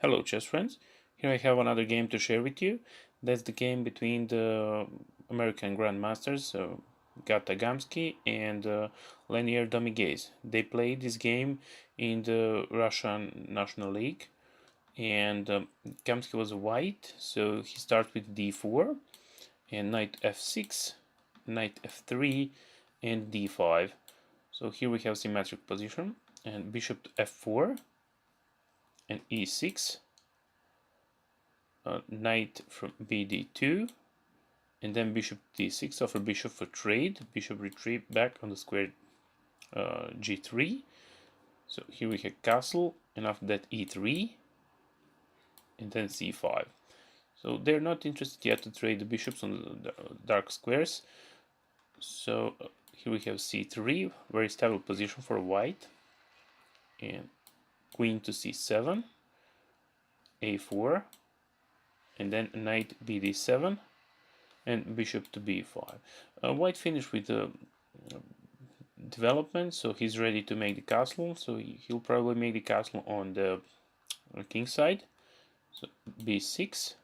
Hello chess friends, here I have another game to share with you. That's the game between the American Grandmasters, Gata Kamsky and Leinier Domínguez. They played this game in the Russian National League, and Kamsky was white, so he starts with d4 and knight f6, knight f3 and d5. So here we have symmetric position, and bishop to f4 and e6, knight from bd2, and then bishop d6 offer bishop for trade, bishop retreat back on the square g3. So here we have castle, and after that e3, and then c5. So they're not interested yet to trade the bishops on the dark squares. So here we have c3, very stable position for white, and queen to c7, a4, and then knight bd7, and bishop to b5. White finished with the development, so he's ready to make the castle. So he'll probably make the castle on the king side. So b6.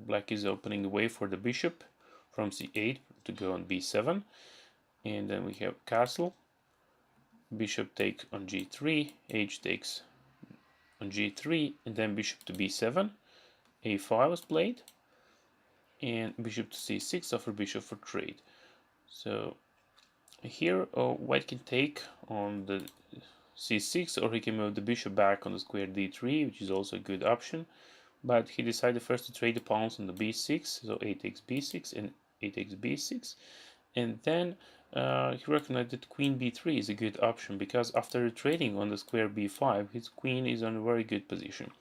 Black is opening the way for the bishop from c8 to go on b7, and then we have castle. Bishop takes on g3, h takes on g3, and then bishop to b7. a5 was played, and bishop to c6 offer bishop for trade. So here white can take on the c6, or he can move the bishop back on the square d3, which is also a good option, but he decided first to trade the pawns on the b6, so a takes b6 and a takes b6, and then he recognized that queen b3 is a good option, because after trading on the square b5 his queen is on a very good position.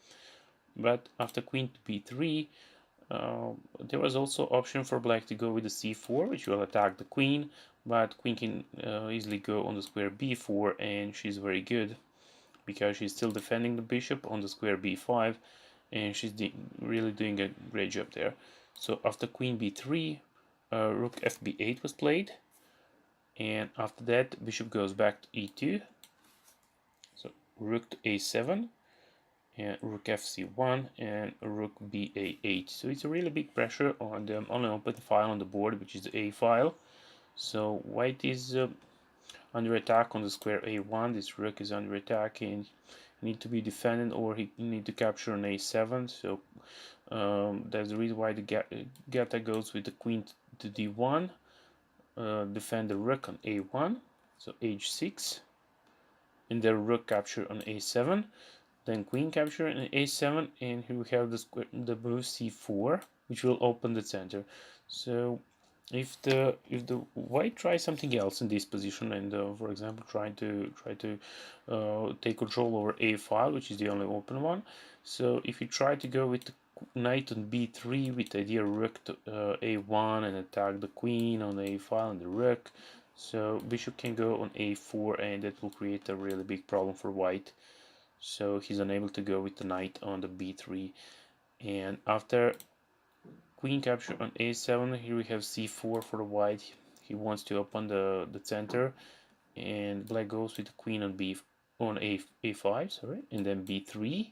But after queen to b3, there was also option for black to go with the c4, which will attack the queen, but queen can easily go on the square b4, and she's very good because she's still defending the bishop on the square b5, and she's really doing a great job there. So after queen b3, rook fb8 was played, and after that bishop goes back to e2, so rook to a7, and rook fc1 and rook ba8. So it's a really big pressure on the only open file on the board, which is the a file. So white is under attack on the square a1. This rook is under attack and need to be defended, or he need to capture on a7. So that's the reason why the Gata goes with the queen to d1, defend the rook on a1, so h6, and then rook capture on a7, then queen capture on a7, and here we have the move c4, which will open the center. So if the white tries something else in this position, and for example try to take control over a file, which is the only open one. So if you try to go with the knight on b3 with the idea rook to a1 and attack the queen on a file and the rook, so bishop can go on a4, and that will create a really big problem for white. So he's unable to go with the knight on the b3, and after queen capture on a7, here we have c4 for the white. He wants to open the center, and black goes with the queen on a5, sorry, and then b3.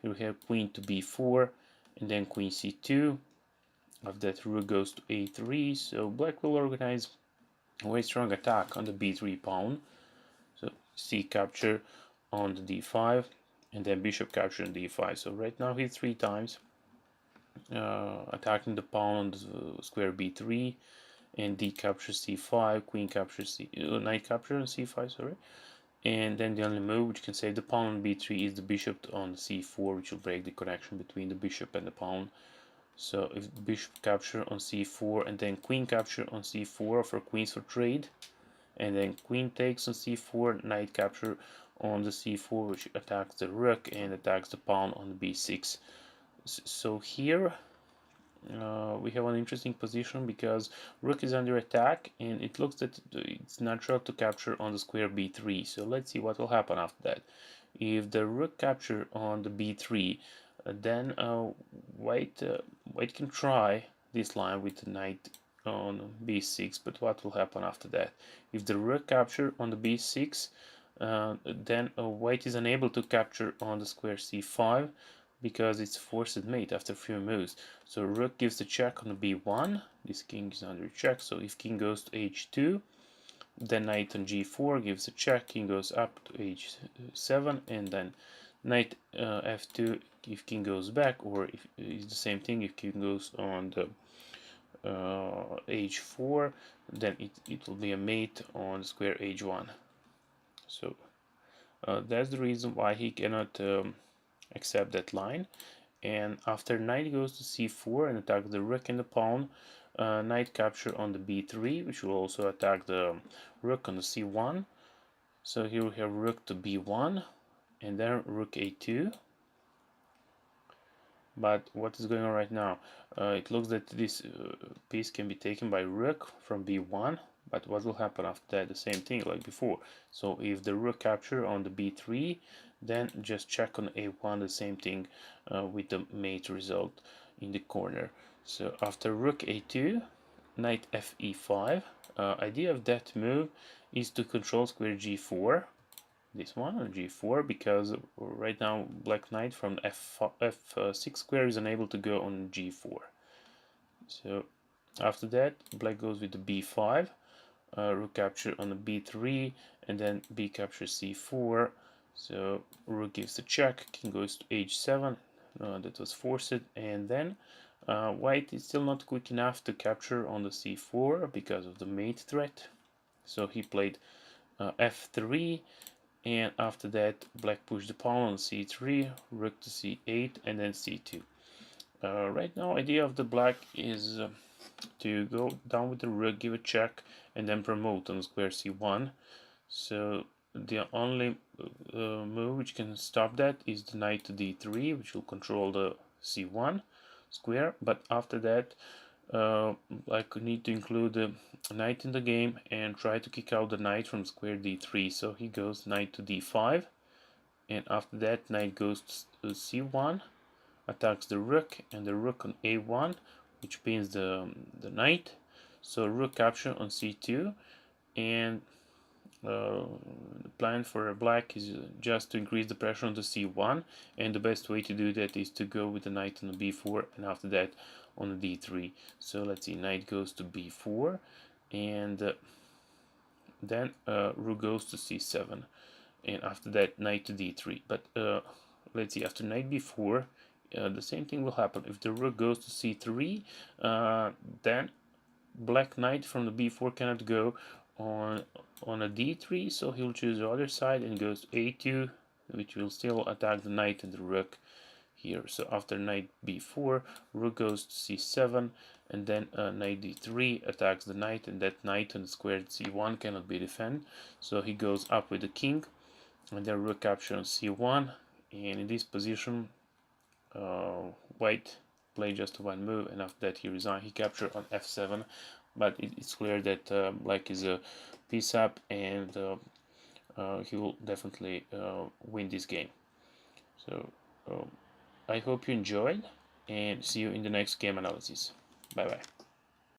Here we have queen to b4, and then queen c2. After that, rook goes to a3. So black will organize a very strong attack on the b3 pawn. So c capture on the d5, and then bishop capture on d5. So right now he's 3 times attacking the pawn on the square b3, and d capture c5, queen capture knight capture on c5, sorry. And then the only move which can save the pawn on b3 is the bishop on c4, which will break the connection between the bishop and the pawn. So if bishop capture on c4 and then queen capture on c4 for queens for trade, and then queen takes on c4, knight capture on the c4, which attacks the rook and attacks the pawn on the b6. So here we have an interesting position, because rook is under attack, and it looks that it's natural to capture on the square b3. So let's see what will happen after that. If the rook capture on the b3, then white can try this line with the knight on b6, but what will happen after that? If the rook capture on the b6, then white is unable to capture on the square c5 because it's forced mate after a few moves. So rook gives the check on b1. This king is under check, so if king goes to h2, then knight on g4 gives a check, king goes up to h7, and then knight f2 if king goes back, or if it's the same thing if king goes on the h4, then it will be a mate on square h1. So that's the reason why he cannot accept that line. And after knight goes to c4 and attack the rook and the pawn, knight capture on the b3, which will also attack the rook on the c1. So here we have rook to b1 and then rook a2. But what is going on right now? It looks that this piece can be taken by rook from b1, but what will happen after that? The same thing like before. So if the rook capture on the b3, then just check on a1, the same thing with the mate result in the corner. So after rook a2, knight fe5. Idea of that move is to control square g4. This one on g4, because right now black knight from f6 square is unable to go on g4. So after that black goes with the b5, rook capture on the b3, and then b captures c4. So rook gives the check, king goes to h7, that was forced, and then white is still not quick enough to capture on the c4 because of the mate threat. So he played f3, and after that black pushed the pawn on c3, rook to c8, and then c2. Right now idea of the black is to go down with the rook, give a check, and then promote on square c1. So the only move which can stop that is the knight to d3, which will control the c1 square. But after that black need to include the knight in the game and try to kick out the knight from square d3. So he goes knight to d5, and after that knight goes to c1, attacks the rook, and the rook on a1, which pins the knight. So rook capture on c2, and the plan for black is just to increase the pressure on the c1, and the best way to do that is to go with the knight on the b4, and after that on the d3. So let's see, knight goes to b4, and then rook goes to c7, and after that knight to d3. But let's see, after knight b4, the same thing will happen. If the rook goes to c3, then black knight from the b4 cannot go on a d3, so he'll choose the other side and goes to a2, which will still attack the knight and the rook here. So after knight b4, rook goes to c7, and then knight d3 attacks the knight, and that knight on the squared c1 cannot be defended. So he goes up with the king, and then rook capture on c1, and in this position white played just one move, and after that he resigned. He captured on f7, but it's clear that black is a piece up, and he will definitely win this game. So I hope you enjoyed, and see you in the next game analysis. Bye bye.